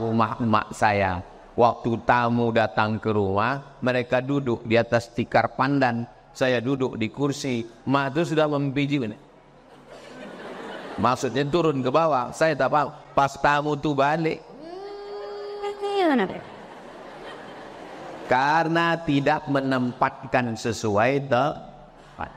rumah emak saya. Waktu tamu datang ke rumah, mereka duduk di atas tikar pandan. Saya duduk di kursi. Emak itu sudah membiji. Maksudnya turun ke bawah. Saya tak paham. Pas tamu itu balik. Karena tidak menempatkan sesuai tempat.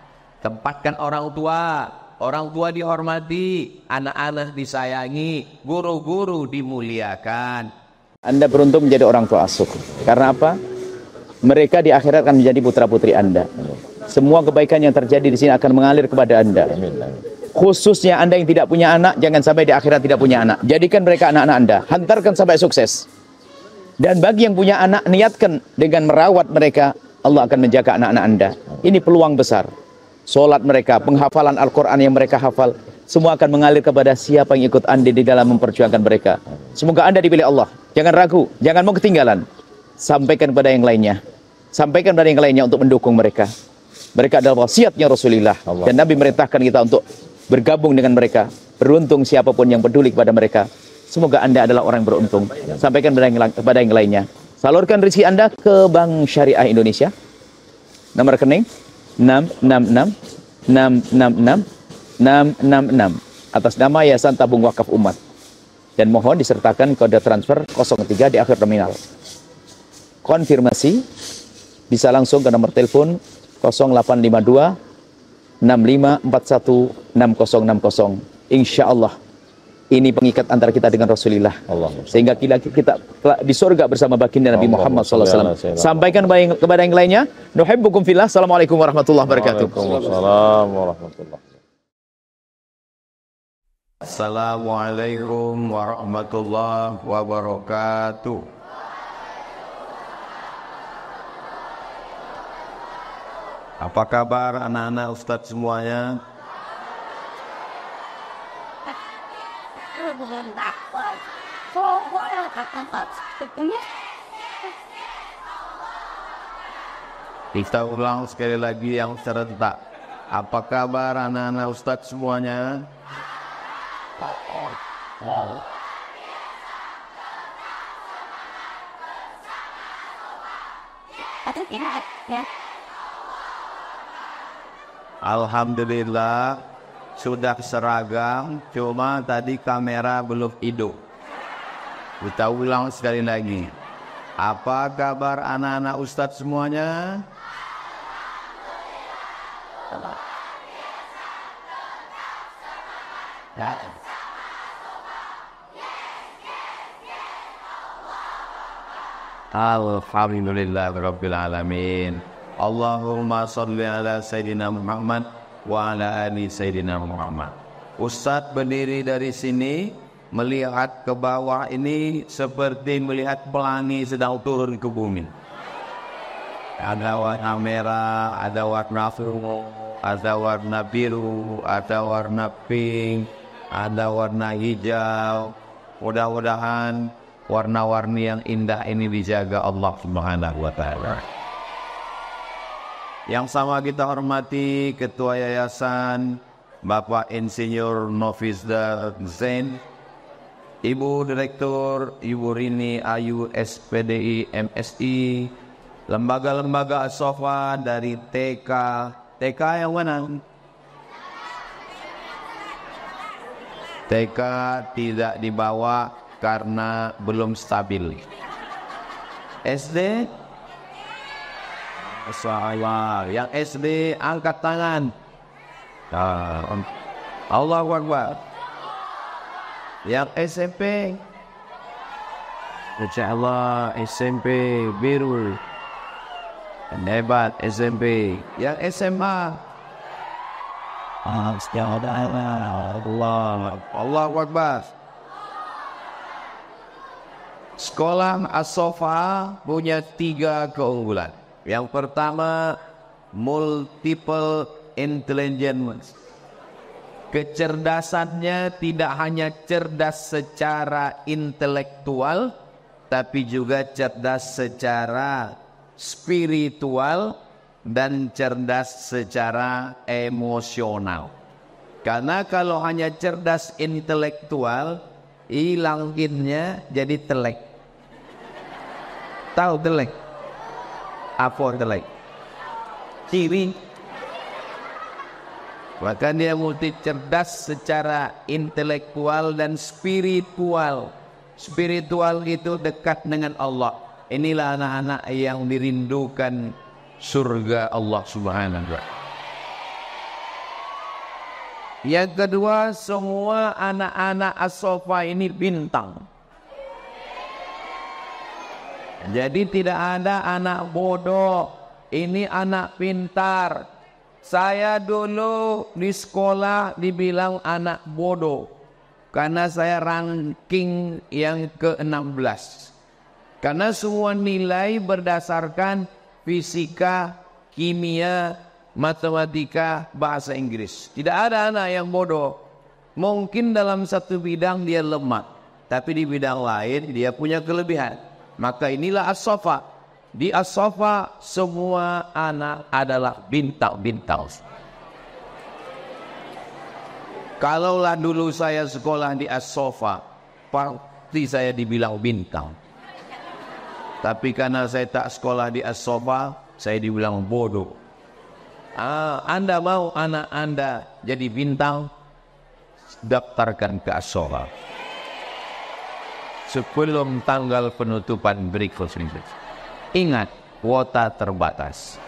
Tempatkan orang tua. Orang tua dihormati, anak-anak disayangi, guru-guru dimuliakan. Anda beruntung menjadi orang tua asuh. Karena apa? Mereka di akhirat akan menjadi putra-putri Anda. Semua kebaikan yang terjadi di sini akan mengalir kepada Anda. Khususnya Anda yang tidak punya anak, jangan sampai di akhirat tidak punya anak. Jadikan mereka anak-anak Anda. Hantarkan sampai sukses. Dan bagi yang punya anak, niatkan dengan merawat mereka, Allah akan menjaga anak-anak Anda. Ini peluang besar. Solat mereka, penghafalan Al-Quran yang mereka hafal, semua akan mengalir kepada siapa yang ikut Anda di dalam memperjuangkan mereka. Semoga Anda dipilih Allah. Jangan ragu, jangan mau ketinggalan. Sampaikan kepada yang lainnya. Sampaikan kepada yang lainnya untuk mendukung mereka. Mereka adalah wasiatnya Rasulullah. Dan Nabi merintahkan kita untuk bergabung dengan mereka. Beruntung siapapun yang peduli kepada mereka. Semoga Anda adalah orang yang beruntung. Sampaikan kepada yang lainnya. Salurkan rezeki Anda ke Bank Syariah Indonesia. Nomor rekening 666 atas nama Yayasan Tabung Wakaf Umat, dan mohon disertakan kode transfer 03 di akhir terminal. Konfirmasi bisa langsung ke nomor telepon 0852 6541 6060. Insyaallah ini pengikat antara kita dengan Rasulullah. Sehingga kita di surga bersama baginda Nabi Muhammad SAW. Sampaikan kepada yang lainnya. Nuhibbukum fillah. Assalamualaikum warahmatullahi wabarakatuh. Waalaikumsalam warahmatullahi wabarakatuh. Assalamualaikum warahmatullahi wabarakatuh. Apa kabar anak-anak Ustadz semuanya? Kita ulang sekali lagi yang serentak. Apa kabar anak-anak Ustadz semuanya? Alhamdulillah sudah seragam, cuma tadi kamera belum hidup. Kita ulang sekali lagi. Apa kabar anak-anak Ustadz semuanya? Alhamdulillah Rabbil Alamin. Allahumma salli ala Sayyidina Muhammad wa ala ali Sayyidina Muhammad. Ustadz berdiri dari sini melihat ke bawah ini seperti melihat pelangi sedang turun ke bumi. Ada warna merah, ada warna ungu, ada warna biru, ada warna pink, ada warna hijau. Mudah-mudahan warna-warni yang indah ini dijaga Allah Subhanahu wa Ta'ala. Yang sama kita hormati Ketua Yayasan Bapak Insinyur Nofizda Zain, Ibu Direktur Ibu Rini Ayu SPDI MSI, lembaga-lembaga As-Sofa dari TK. TK yang mana? TK tidak dibawa karena belum stabil. SD? Masyaallah. Yang SD angkat tangan. Allahu Akbar. Yang SMP? Insyaallah SMP biru. Hebat SMP. Yang SMA? Allahu Akbar. Sekolah As-Sofa punya 3 keunggulan. Yang pertama, multiple intelligence. Kecerdasannya tidak hanya cerdas secara intelektual, tapi juga cerdas secara spiritual dan cerdas secara emosional. Karena kalau hanya cerdas intelektual, hilang innya jadi telek. Tahu telek? Apa telek? Ciri. Maka dia multi cerdas secara intelektual dan spiritual. Spiritual itu dekat dengan Allah. Inilah anak-anak yang dirindukan surga Allah Subhanahu wa ta'ala. Yang kedua, semua anak-anak as-sofa ini bintang. Jadi tidak ada anak bodoh. Ini anak pintar. Saya dulu di sekolah dibilang anak bodoh karena saya ranking yang ke-16. Karena semua nilai berdasarkan fisika, kimia, matematika, bahasa Inggris. Tidak ada anak yang bodoh. Mungkin dalam satu bidang dia lemah, tapi di bidang lain dia punya kelebihan. Maka inilah as-sofa. Di as-sofa semua anak adalah bintang-bintang. Kalaulah dulu saya sekolah di as-sofa, pasti saya dibilang bintang. Tapi karena saya tak sekolah di as-sofa, saya dibilang bodoh. Anda mau anak Anda jadi bintang, daftarkan ke as-sofa sebelum tanggal penutupan berikut ini. Ingat, kuota terbatas.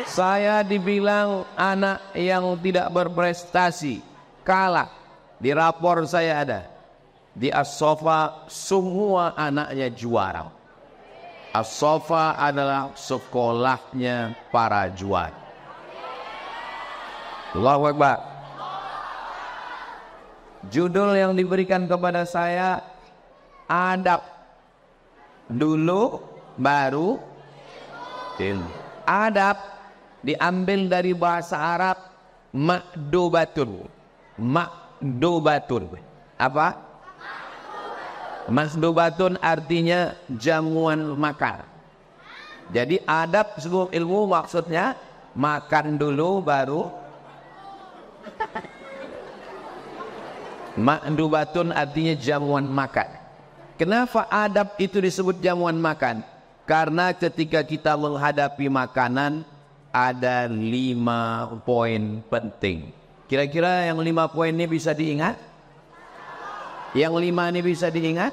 Saya dibilang anak yang tidak berprestasi, kalah. Di rapor saya ada. Di as-sofa semua anaknya juara. As-sofa adalah sekolahnya para juara. Allahu Akbar. Judul yang diberikan kepada saya, adab. Dulu baru ilmu. Adab diambil dari bahasa Arab makdubatun. Makdubatun. Apa? Makdubatun artinya jamuan makan. Jadi adab sebuah ilmu maksudnya makan dulu baru. Makdubatun artinya jamuan makan. Kenapa adab itu disebut jamuan makan? Karena ketika kita menghadapi makanan ada 5 poin penting. Kira-kira yang 5 poin ini bisa diingat? Yang 5 ini bisa diingat?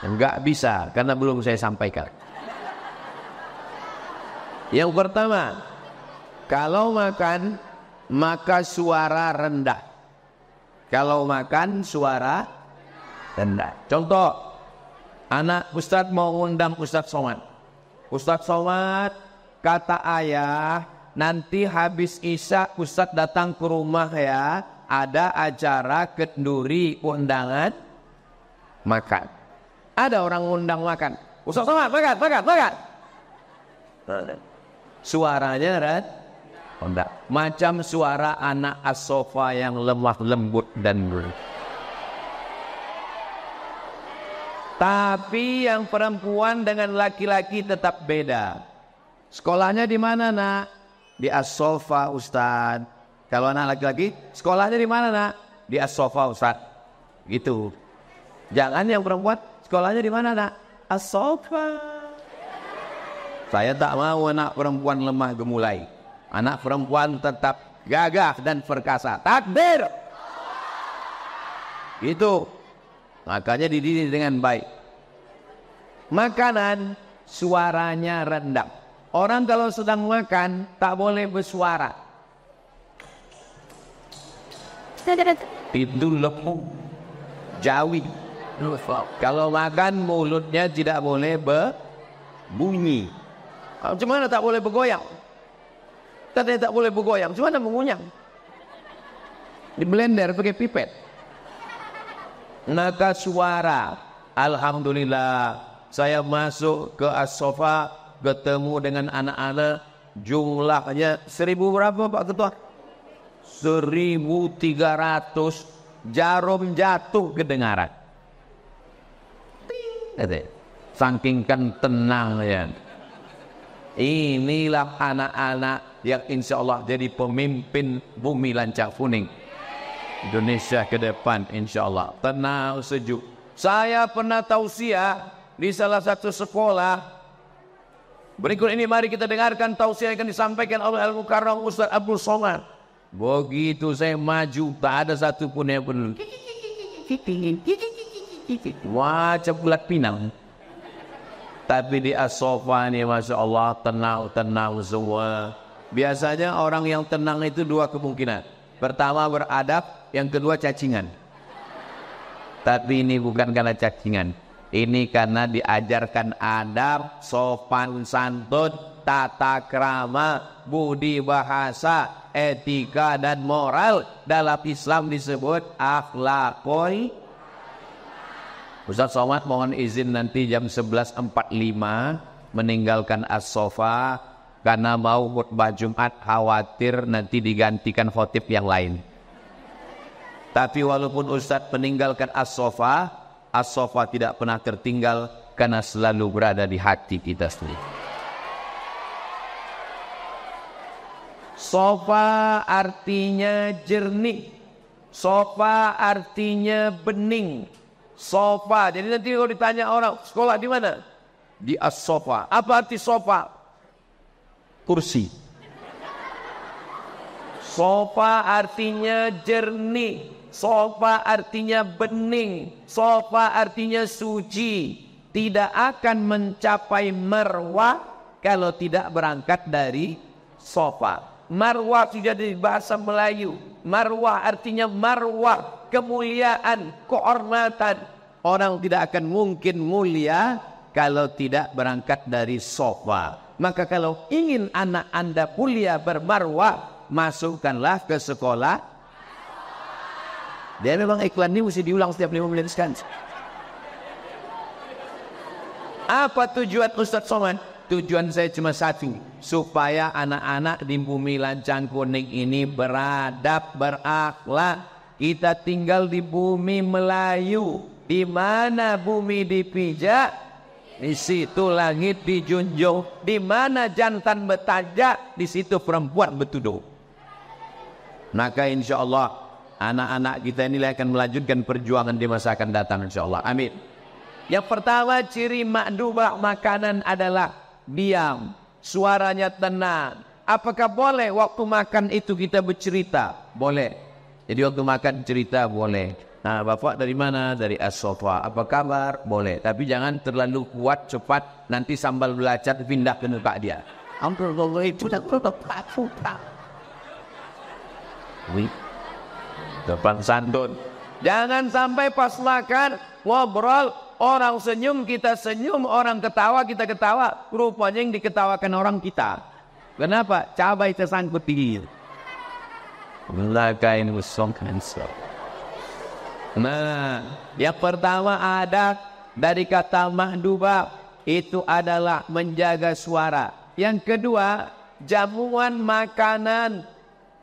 Enggak bisa, karena belum saya sampaikan. Yang pertama, kalau makan maka suara rendah. Kalau makan suara rendah. Contoh, anak Ustadz mau undang Ustadz Somad. Ustadz Somad, kata ayah, nanti habis isya Ustadz datang ke rumah ya. Ada acara kenduri undangan makan. Ada orang undang makan. Ustadz Somad, makan. Suaranya rendah. Macam suara anak as-sofa yang lemah lembut dan berat. Tapi yang perempuan dengan laki-laki tetap beda. Sekolahnya di mana, nak? Di as-sofa, Ustaz. Kalau anak laki-laki, sekolahnya di mana, nak? Di as-sofa, Ustaz. Gitu. Jangan yang perempuan, sekolahnya di mana, nak? As-sofa. Saya tak mau anak perempuan lemah gemulai. Anak perempuan tetap gagah dan perkasa. Takbir. Gitu. Makanya dididik dengan baik. Makanan suaranya rendah. Orang kalau sedang makan tak boleh bersuara. Itu lemu, jawi. Kalau makan mulutnya tidak boleh berbunyi. Macam mana tak boleh bergoyang? Katanya tak boleh bergoyang. Macam mana mengunyah? Di blender pakai pipet. Maka suara, alhamdulillah, saya masuk ke as-sofa, ketemu dengan anak-anak, jumlahnya 1000 berapa Pak Ketua? 1300, jarum jatuh kedengaran. Saking kan tenang ya. Inilah anak-anak yang insya Allah jadi pemimpin bumi lancang kuning. Indonesia ke depan insyaallah tenang sejuk. Saya pernah tausiah di salah satu sekolah. Berikut ini mari kita dengarkan tausiah yang akan disampaikan oleh Al-Mukarram Ustaz Abdul Somad. Begitu saya maju tak ada satu pun yang peduli. Macam ulat pinang. Tapi di as-sofa ni Masya Allah tenang semua. Biasanya orang yang tenang itu dua kemungkinan. Pertama beradab, yang kedua cacingan. Tapi ini bukan karena cacingan. Ini karena diajarkan adab, sopan santun, tata krama, budi bahasa, etika dan moral. Dalam Islam disebut akhlakul. Ustaz Somad mohon izin nanti jam 11.45 meninggalkan as-sofa karena mau khutbah Jumat, khawatir nanti digantikan khotib yang lain. Tapi walaupun Ustaz meninggalkan as-sofa tidak pernah tertinggal karena selalu berada di hati kita sendiri. Sofa artinya jernih, sofa artinya bening. Sofa, jadi nanti kalau ditanya orang sekolah di mana? Di as-sofa. Apa arti sofa? Kursi. Sofa artinya jernih, sofa artinya bening, sofa artinya suci. Tidak akan mencapai marwah kalau tidak berangkat dari sofa. Marwah sudah dari bahasa Melayu. Marwah artinya marwah, kemuliaan, kehormatan. Orang tidak akan mungkin mulia kalau tidak berangkat dari sofa. Maka kalau ingin anak Anda mulia bermarwah, masukkanlah ke sekolah. Dia memang iklan ini mesti diulang setiap 5 menit sekali. Apa tujuan Ustaz Somad? Tujuan saya cuma satu, supaya anak-anak di bumi Lancang Kuning ini beradab, berakhlak. Kita tinggal di bumi Melayu, di mana bumi dipijak, di situ langit dijunjung. Di mana jantan bertajak, di situ perempuan bertuduh. Maka insya Allah anak-anak kita ini akan melanjutkan perjuangan di masa akan datang insya Allah. Amin. Yang pertama ciri makdubah makanan adalah diam, suaranya tenang. Apakah boleh waktu makan itu kita bercerita? Boleh. Jadi waktu makan cerita boleh. Nah, bapak dari mana? Dari as-sofa. Apa kabar? Boleh. Tapi jangan terlalu kuat, cepat. Nanti sambal belacan pindah ke muka dia. Alhamdulillah itu tak apa. Depan santun. Jangan sampai pas makan ngobrol, orang senyum kita senyum, orang ketawa kita ketawa. Rupanya yang diketawakan orang kita. Kenapa? Cabai tersangkut di belakang musuh kanser. Nah, yang pertama ada dari kata mahdubah itu adalah menjaga suara. Yang kedua, jamuan makanan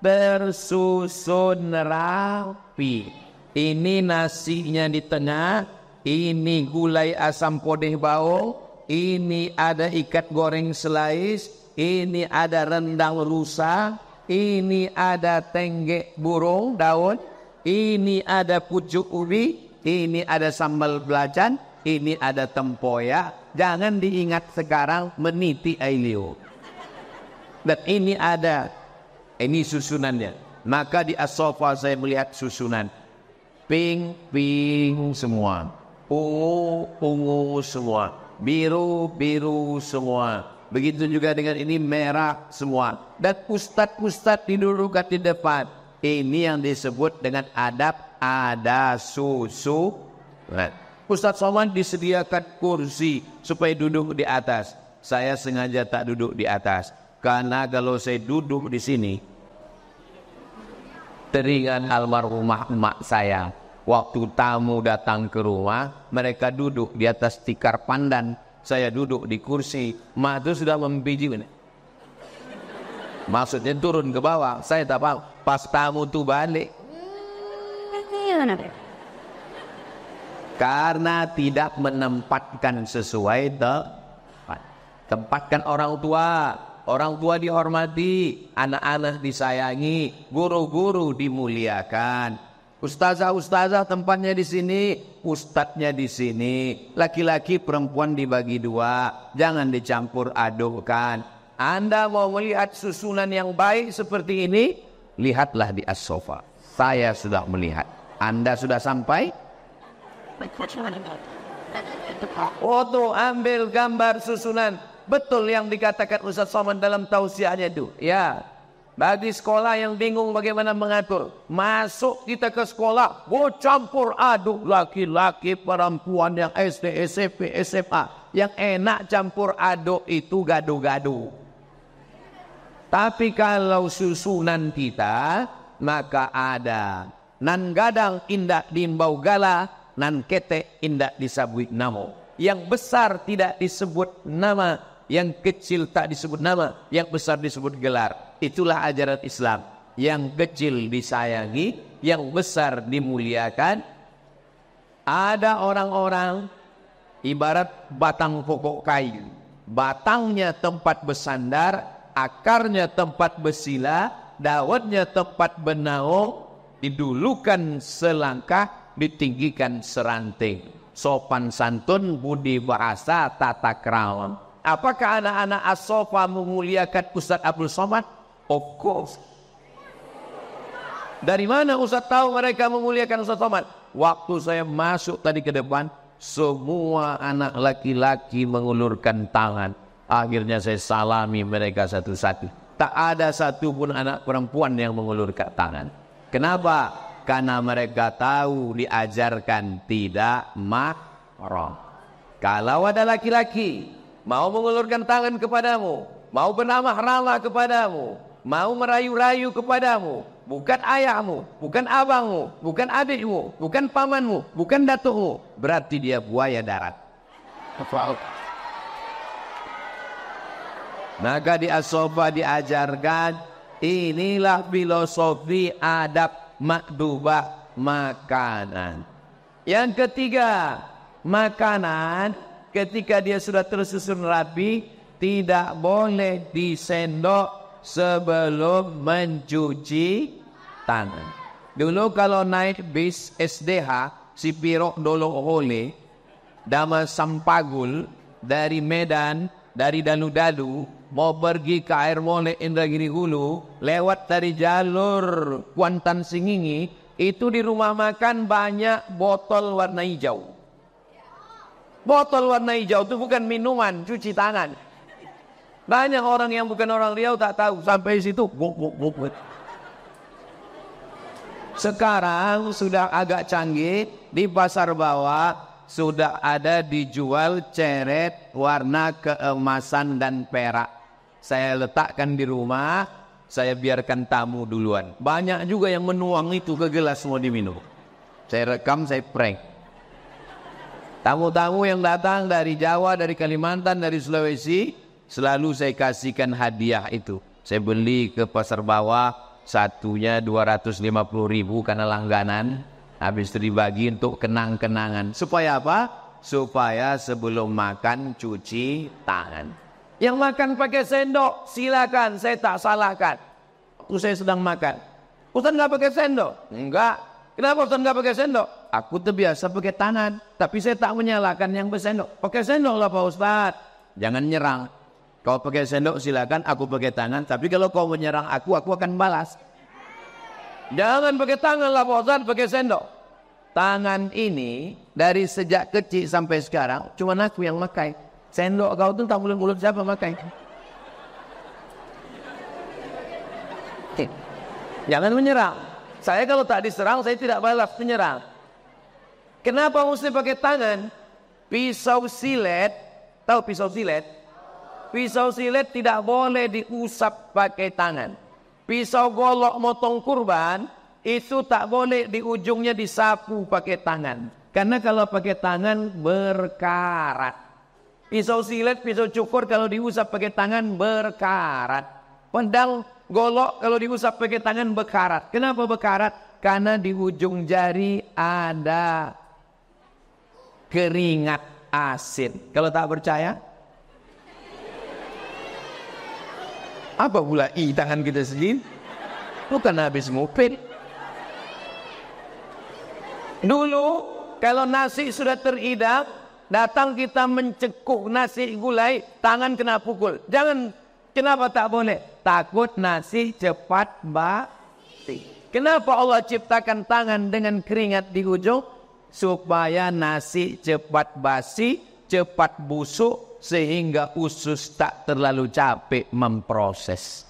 tersusun rapi. Ini nasinya di tengah, ini gulai asam podeh bawang, ini ada ikat goreng selais, ini ada rendang rusa, ini ada tenggek burung daun, ini ada pucuk ubi, ini ada sambal belacan, ini ada tempoyak. Jangan diingat sekarang meniti ailio. Dan ini ada, ini susunannya. Maka di as-sofa saya melihat susunan. Pink semua, ungu semua, biru semua. Begitu juga dengan ini merah semua. Dan ustadz didudukan di depan. Ini yang disebut dengan adab ada susu. Ustadz Somad disediakan kursi supaya duduk di atas. Saya sengaja tak duduk di atas karena kalau saya duduk di sini, teringat almarhumah emak saya. Waktu tamu datang ke rumah, mereka duduk di atas tikar pandan. Saya duduk di kursi. Mak itu sudah membiji. Maksudnya turun ke bawah. Saya tak paham. Pas tamu itu balik. Karena tidak menempatkan sesuai tempat. Tempatkan orang tua. Orang tua dihormati, anak-anak disayangi, guru-guru dimuliakan. Ustazah tempatnya di sini, ustadznya di sini. Laki-laki perempuan dibagi dua, jangan dicampur adukkan. Anda mau melihat susunan yang baik seperti ini, lihatlah di as-sofa. Saya sudah melihat. Anda sudah sampai? Foto, ambil gambar susunan. Betul yang dikatakan Ustaz Somad dalam tausiahnya itu. Ya, bagi sekolah yang bingung bagaimana mengatur, masuk kita ke sekolah, campur aduk laki-laki, perempuan yang SD, SMP, SMA. Yang enak campur aduk itu gaduh-gaduh. Tapi kalau susunan kita, maka ada nan gadang indak diimbau gala, nan ketek indak disabui namo. Yang besar tidak disebut nama, yang kecil tak disebut nama, yang besar disebut gelar. Itulah ajaran Islam. Yang kecil disayangi, yang besar dimuliakan. Ada orang-orang ibarat batang pokok kayu. Batangnya tempat bersandar, akarnya tempat bersila, daunnya tempat benaung, didulukan selangkah, ditinggikan seranting. Sopan santun, budi bahasa, tata krama. Apakah anak-anak as-sofa memuliakan Ustaz Abdul Somad? Of course. Dari mana Ustaz tahu mereka memuliakan Ustaz Somad? Waktu saya masuk tadi ke depan, semua anak laki-laki mengulurkan tangan. Akhirnya saya salami mereka satu-satu. Tak ada satupun anak perempuan yang mengulurkan tangan. Kenapa? Karena mereka tahu diajarkan tidak mahram. Kalau ada laki-laki mau mengulurkan tangan kepadamu, mau beramah-ramah kepadamu, mau merayu-rayu kepadamu, bukan ayahmu, bukan abangmu, bukan adikmu, bukan pamanmu, bukan datukmu, berarti dia buaya darat. Maka di as-sofa diajarkan, inilah filosofi adab makdubah makanan. Yang ketiga, makanan ketika dia sudah tersusun rapi, tidak boleh disendok sebelum mencuci tangan. Dulu kalau naik bis SDH, si Pirok Dolo Ole, Dama Sampagul, dari Medan, dari Dalu-Dalu, mau pergi ke Air Mole Indragiri Hulu, lewat dari jalur Kuantan Singingi, itu di rumah makan banyak botol warna hijau. Botol warna hijau itu bukan minuman, cuci tangan. Banyak orang yang bukan orang Riau tak tahu, sampai situ sekarang sudah agak canggih, di pasar bawah sudah ada dijual ceret warna keemasan dan perak. Saya letakkan di rumah, saya biarkan tamu duluan. Banyak juga yang menuang itu ke gelas mau diminum. Saya rekam, saya prank. Tamu-tamu yang datang dari Jawa, dari Kalimantan, dari Sulawesi, selalu saya kasihkan hadiah itu. Saya beli ke pasar bawah, satunya 250.000 karena langganan. Habis itu dibagi untuk kenang-kenangan. Supaya apa? Supaya sebelum makan cuci tangan. Yang makan pakai sendok, silakan, saya tak salahkan. Waktu saya sedang makan, Ustaz nggak pakai sendok? Enggak. Kenapa Ustaz nggak pakai sendok? Aku terbiasa pakai tangan, tapi saya tak menyalahkan yang bersendok. Pakai sendok lah Pak Ustaz. Jangan nyerang. Kau pakai sendok silakan, aku pakai tangan. Tapi kalau kau menyerang aku akan balas. Jangan pakai tangan lah Pak Ustaz, pakai sendok. Tangan ini dari sejak kecil sampai sekarang cuma aku yang pakai. Sendok kau tuh tak mulut-mulut siapa pakai. Jangan menyerang. Saya kalau tak diserang saya tidak balas menyerang. Kenapa mesti pakai tangan? Pisau silet, tahu pisau silet? Pisau silet tidak boleh diusap pakai tangan. Pisau golok motong kurban itu tak boleh di ujungnya disapu pakai tangan. Karena kalau pakai tangan berkarat. Pisau silet, pisau cukur kalau diusap pakai tangan berkarat. Pedang golok kalau diusap pakai tangan berkarat. Kenapa berkarat? Karena di ujung jari ada keringat asin. Kalau tak percaya, apa pula tangan kita sendiri? Bukan habis ngupil. Dulu kalau nasi sudah terhidang, datang kita mencekuh nasi gulai, tangan kena pukul. Jangan, kenapa tak boleh? Takut nasi cepat basi. Kenapa Allah ciptakan tangan dengan keringat di ujung? Supaya nasi cepat basi, cepat busuk, sehingga usus tak terlalu capek memproses.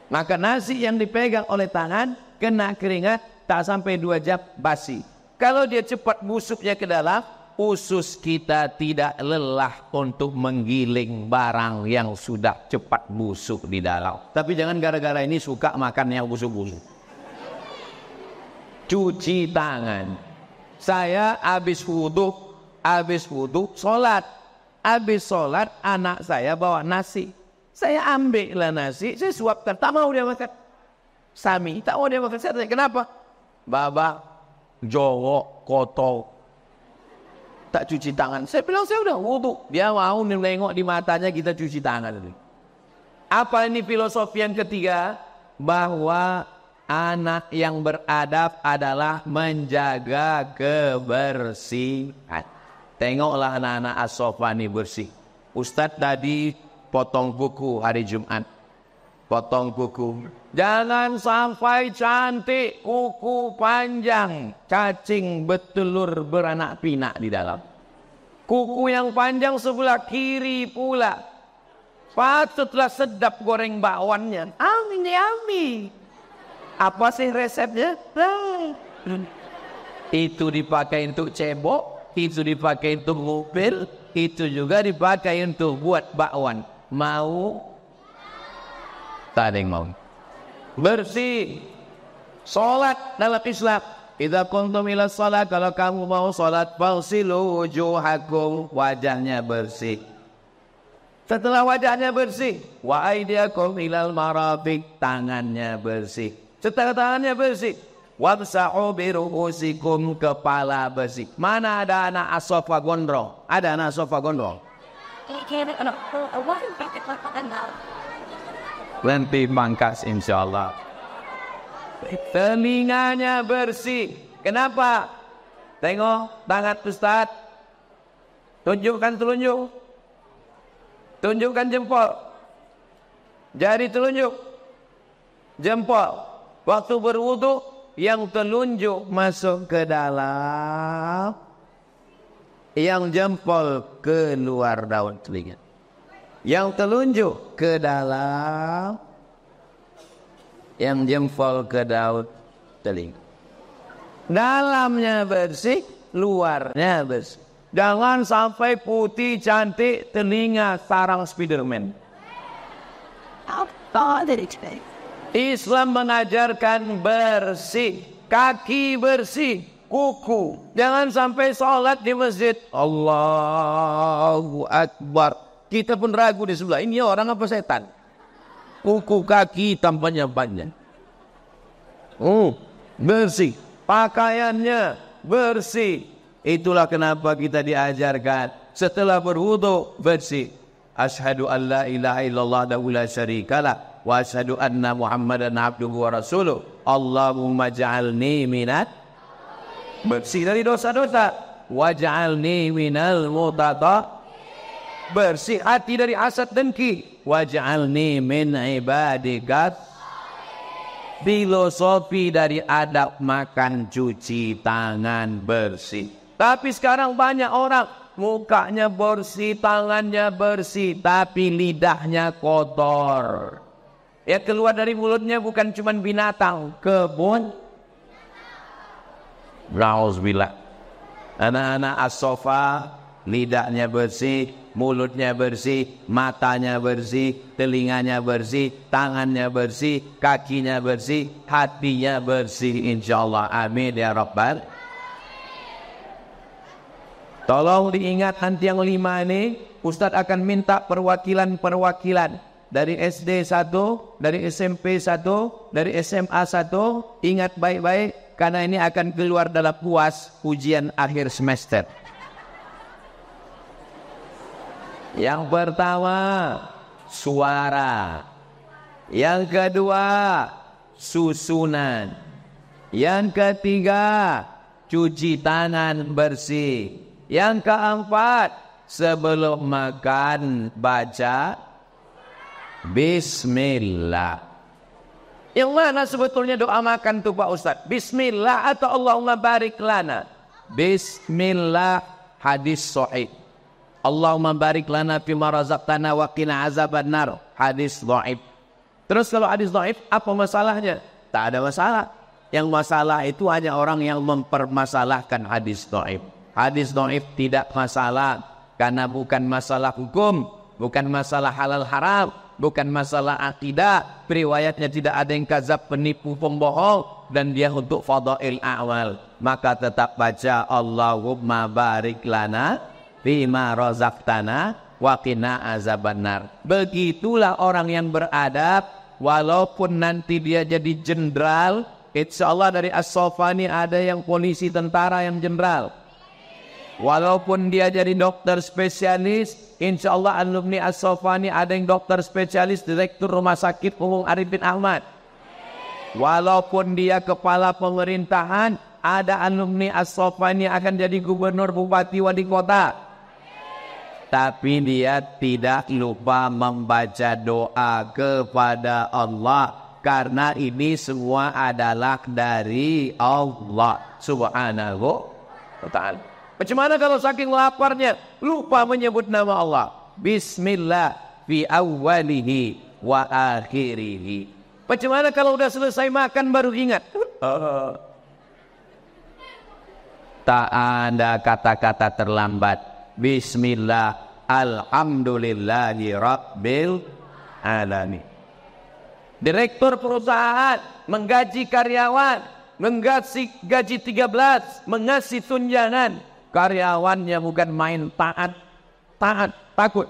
Maka nasi yang dipegang oleh tangan, kena keringat, tak sampai 2 jam basi. Kalau dia cepat busuknya ke dalam, usus kita tidak lelah untuk menggiling barang yang sudah cepat busuk di dalam. Tapi jangan gara-gara ini suka makan yang busuk-busuk. Cuci tangan. Saya habis wudhu, sholat. Habis sholat, anak saya bawa nasi. Saya ambil lah nasi, saya suapkan. Tak mau dia makan. Sami, tak mau dia makan. Saya tanya, kenapa? Baba, jorok, kotor. Tak cuci tangan. Saya bilang, saya udah wudhu. Dia mau nengok di matanya kita cuci tangan. Apa ini filosofi yang ketiga? Bahwa anak yang beradab adalah menjaga kebersihan. Tengoklah anak-anak as-sofa ini bersih. Ustadz tadi potong kuku hari Jumat. Potong kuku. Jangan sampai cantik kuku panjang, cacing bertelur beranak pinak di dalam. Kuku yang panjang sebelah kiri pula. Patutlah sedap goreng bakwannya. Ami. Apa sih resepnya? Itu dipakai untuk cebok, itu dipakai untuk mobil, itu juga dipakai untuk buat bakwan. Mau? Tak ada yang mau. Bersih. Salat dalam Islam. Idza kuntum ila shalah, kalau kamu mau salat, fagsilu wujuhakum, wajahnya bersih. Setelah wajahnya bersih, wa aydiyakum ilal marafiq, tangannya bersih. Setelah tangannya bersih, wamsahu bi ru'usikum, kepala bersih. Mana ada anak as-sofa gondrong? Ada anak as-sofa gondrong? Nanti pangkas insyaallah. Telinganya bersih. Kenapa? Tengok tangan Ustaz. Tunjukkan telunjuk. Tunjukkan jempol. Jari telunjuk. Jempol. Waktu berwudu, yang telunjuk masuk ke dalam, yang jempol keluar daun telinga. Yang telunjuk ke dalam, yang jempol ke daun telinga. Dalamnya bersih, luarnya bersih. Jangan sampai putih cantik, telinga sarang Spiderman. Islam mengajarkan bersih, kaki bersih, kuku. Jangan sampai sholat di masjid, Allahu Akbar, kita pun ragu di sebelah ini orang apa setan. Kuku kaki tampaknya banyak. Bersih, pakaiannya bersih. Itulah kenapa kita diajarkan setelah berwudu bersih. Asyhadu an la ilaha illallah wa la syarikalah, wa asyhadu anna Muhammadan abduhu wa rasuluh. Allahumma ja'alni minat, bersih dari dosa-dosa. Waj'alni minal mutata, bersih hati dari hasad dengki. Waj'alni min ibadikat, filosofi dari adab makan, cuci tangan, bersih. Tapi sekarang banyak orang mukanya bersih, tangannya bersih, tapi lidahnya kotor. Ya, keluar dari mulutnya bukan cuma binatang, kebun. Nauzubillah. Anak-anak as-sofa, lidahnya bersih, mulutnya bersih, matanya bersih, telinganya bersih, tangannya bersih, kakinya bersih, hatinya bersih, insyaallah. Amin ya rabbal. Tolong diingat nanti yang 5 ini, Ustadz akan minta perwakilan-perwakilan dari SD 1, dari SMP 1, dari SMA 1. Ingat baik-baik, karena ini akan keluar dalam UAS, ujian akhir semester. Yang pertama, suara. Yang kedua, susunan. Yang ketiga, cuci tangan bersih. Yang keempat, sebelum makan baca Bismillah. Yang mana sebetulnya doa makan tuh Pak Ustadz? Bismillah atau Allahumma barik lana? Bismillah, hadis sahih. Allahumma barik lana fima razaqtana wa qina azabannar, hadis dhaif. Terus kalau hadis dhaif apa masalahnya? Tak ada masalah. Yang masalah itu hanya orang yang mempermasalahkan hadis dhaif. Hadis dhaif tidak masalah karena bukan masalah hukum, bukan masalah halal haram, bukan masalah akidah. Riwayatnya tidak ada yang kadzab, penipu, pembohong, dan dia untuk fadail a'mal. Maka tetap baca Allahumma barik lana fima razaqtana wa qina azabannar. Begitulah orang yang beradab. Walaupun nanti dia jadi jenderal, insyaallah dari As-Sofani ada yang polisi tentara yang jenderal. Walaupun dia jadi dokter spesialis, insyaallah alumni As-Sofani ada yang dokter spesialis, direktur rumah sakit umum Arifin Ahmad. Walaupun dia kepala pemerintahan, ada alumni As-Sofani akan jadi gubernur, bupati, wali kota. Tapi dia tidak lupa membaca doa kepada Allah, karena ini semua adalah dari Allah Subhanahu wa ta'ala. Bagaimana kalau saking laparnya lupa menyebut nama Allah? Bismillah fi awwalihi wa akhirihi. Bagaimana kalau udah selesai makan baru ingat? Tak ada kata-kata terlambat. Bismillah, alhamdulillahi rabbil alamin. Direktur perusahaan menggaji karyawan, menggaji gaji 13, mengasih tunjangan. Karyawannya bukan main taat, takut.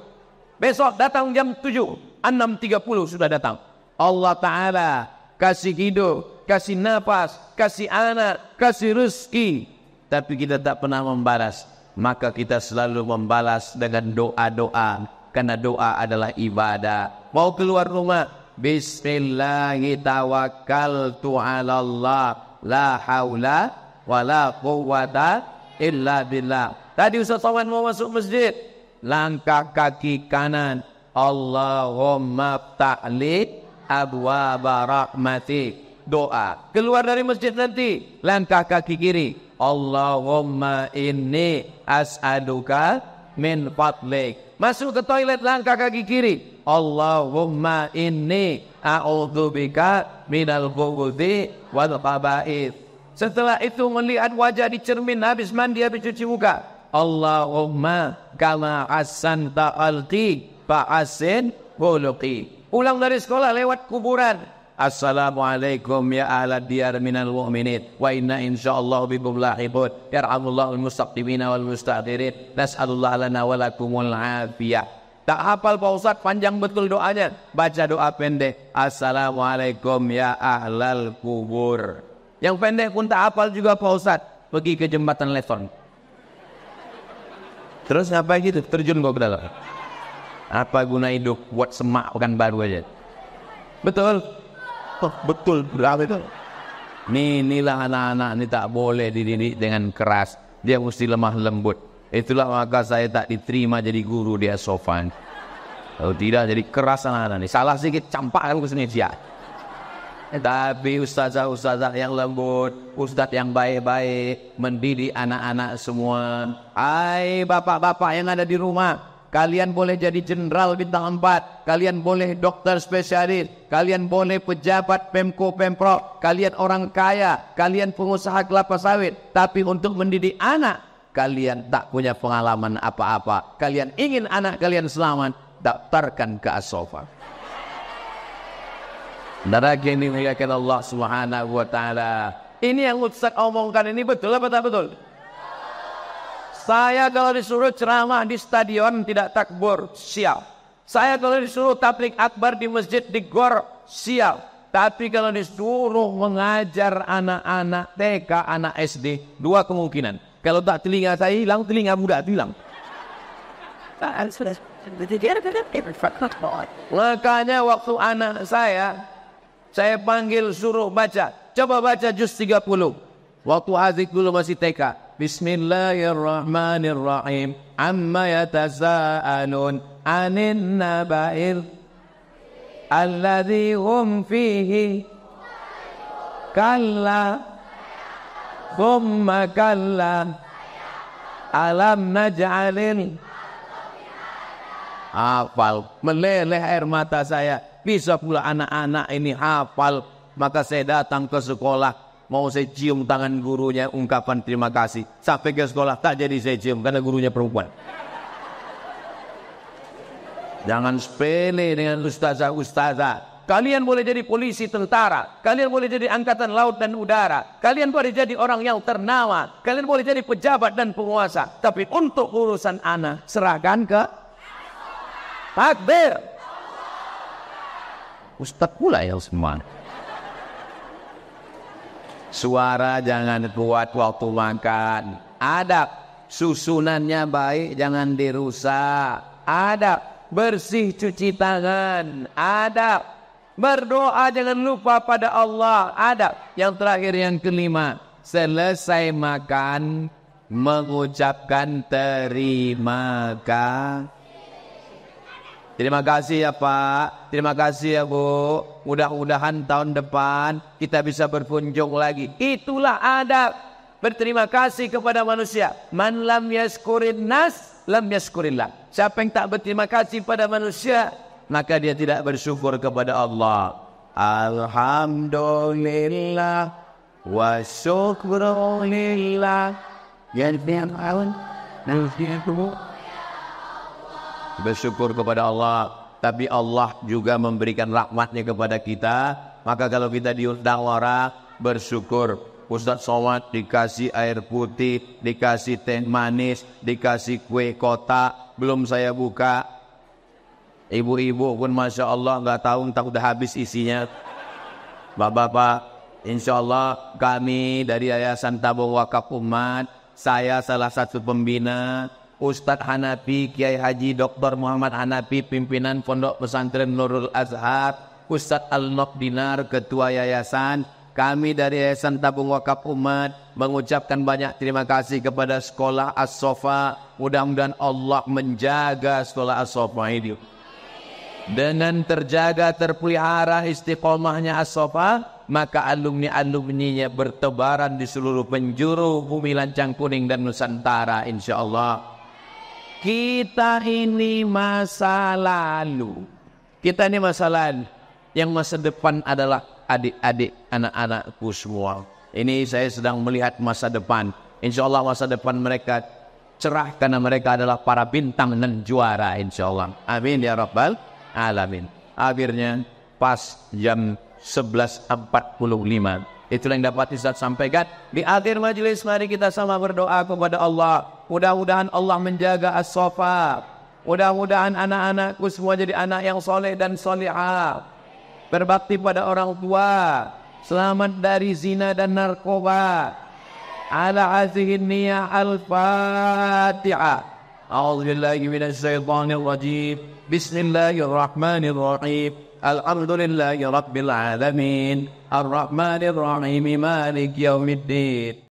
Besok datang jam 7, 6.30 sudah datang. Allah Ta'ala kasih hidup, kasih nafas, kasih anak, kasih rezeki. Tapi kita tak pernah membalas. Maka kita selalu membalas dengan doa-doa, karena doa adalah ibadah. Mau keluar rumah, Bismillahi tawakkaltu ala Allah, la haula wa la quwwata illa billah. Tadi Ustaz Somad mau masuk masjid, langkah kaki kanan, Allahumma ftahli abwaaba rahmatik, doa. Keluar dari masjid nanti, langkah kaki kiri, Allahumma inni as'aluka min fadlik. Masuk ke toilet, langkah kaki kiri, Allahumma inni a'udzubika minal khubuthi wal khaba'ith. Setelah itu melihat wajah di cermin, habis mandi, habis cuci muka, Allahumma kama ahsanta khalqi fa ahsin khuluqi. Pulang dari sekolah lewat kuburan, Assalamualaikum ya ahla diyar minal mu'minin wa inna insyaallah bikum lahibun yarhamullahu al-mustaqdimina wal musta'khirin nas'alullah lana wa lakumul afiyah. Tak hafal Pak Ustadz, panjang betul doanya, baca doa pendek, Assalamualaikum ya ahlal kubur. Yang pendek pun tak hafal juga Pak Ustadz, pergi ke jembatan Leton. Terus ngapain gitu? Terjun kok ke dalam. Apa guna hidup? Buat semak bukan baru aja. Betul. Betul, berapa itu? Inilah anak-anak ini tak boleh dididik dengan keras. Dia mesti lemah lembut. Itulah maka saya tak diterima jadi guru di As-Sofan. Kalau tidak jadi keras anak-anak ini. Salah sedikit campakkan ke sini dia. Tapi ustazah-ustazah yang lembut, ustaz yang baik-baik, mendidik anak-anak semua. Hai bapak-bapak yang ada di rumah, kalian boleh jadi jenderal bintang 4, kalian boleh dokter spesialis, kalian boleh pejabat Pemko Pemprov, kalian orang kaya, kalian pengusaha kelapa sawit. Tapi untuk mendidik anak, kalian tak punya pengalaman apa-apa. Kalian ingin anak kalian selamat, daftarkan ke As-Sofan. Darah ini muliakan Allah Subhanahu wa ta'ala. Ini yang Ustaz omongkan ini betul apa tak betul? Saya kalau disuruh ceramah di stadion tidak takbir, siap. Saya kalau disuruh tabligh akbar di masjid di gor, siap. Tapi kalau disuruh mengajar anak-anak TK, anak SD, dua kemungkinan. Kalau tak telinga saya hilang, telinga muda hilang. Makanya waktu anak saya panggil suruh baca. Coba baca juz 30. Waktu Azik dulu masih TK. Bismillahirrahmanirrahim. Amma yatasa'alun anin naba'il alladzi hum fihi kalla thumma kalla alam naj'alil. Hafal, meleleh air mata saya. Bisa pula anak-anak ini hafal. Maka saya datang ke sekolah, mau saya cium tangan gurunya, ungkapan terima kasih. Sampai ke sekolah tak jadi saya cium karena gurunya perempuan. Jangan sepele dengan ustazah-ustazah. Kalian boleh jadi polisi, tentara. Kalian boleh jadi angkatan laut dan udara. Kalian boleh jadi orang yang ternama. Kalian boleh jadi pejabat dan penguasa. Tapi untuk urusan anak, serahkan ke takbir. Ustaz pula yang semua. Suara jangan kuat waktu makan. Adab, susunannya baik, jangan dirusak. Adab, bersih cuci tangan. Adab, berdoa jangan lupa pada Allah. Adab. Yang terakhir, yang kelima, selesai makan mengucapkan terima kasih. Terima kasih ya Pak, terima kasih ya Bu. Mudah-mudahan tahun depan kita bisa berkunjung lagi. Itulah adab berterima kasih kepada manusia. Man lam yaskurin nas, lam yaskurillah. Siapa yang tak berterima kasih pada manusia, maka dia tidak bersyukur kepada Allah. Alhamdulillah wa syukrulillah. Bersyukur kepada Allah. Tapi Allah juga memberikan rahmatnya kepada kita. Maka kalau kita diundang orang, bersyukur. Ustaz Somad dikasih air putih, dikasih teh manis, dikasih kue kotak, belum saya buka. Ibu-ibu pun Masya Allah nggak tahu entah udah habis isinya. Bapak-bapak, insya Allah kami dari Yayasan Tabung Wakaf Umat, saya salah satu pembina, Ustadz Hanafi, Kiai Haji Dr. Muhammad Hanafi, pimpinan Pondok Pesantren Nurul Azhar, Ustadz Al-Nok Dinar, Ketua Yayasan. Kami dari Yayasan Tabung Wakaf Umat mengucapkan banyak terima kasih kepada Sekolah As-Sofa. Mudah-mudahan Allah menjaga Sekolah As-Sofa ini. Dengan terjaga, terpelihara istiqomahnya As-Sofa, maka alumni-alumninya bertebaran di seluruh penjuru bumi lancang kuning dan Nusantara, insya Allah. Kita ini masa lalu. Kita ini masa lalu. Yang masa depan adalah adik-adik, anak-anakku semua. Ini saya sedang melihat masa depan. Insya Allah masa depan mereka cerah karena mereka adalah para bintang dan juara, insya Allah. Amin ya Rabbal Alamin. Akhirnya pas jam 11.45. Itulah yang dapat Ustaz sampaikan. Di akhir majelis mari kita sama berdoa kepada Allah. Mudah-mudahan Allah menjaga As-Sofa. Mudah-mudahan anak-anakku semua jadi anak yang soleh dan solehah. Berbakti pada orang tua. Selamat dari zina dan narkoba. Ala azihin niyah al-Fatihah. A'udzubillahi minasyaitonir rajim. Bismillahirrahmanirrahim. Alhamdulillahi rabbil alamin. Ar-Rahmanir Rahim. Maliki yaumiddin.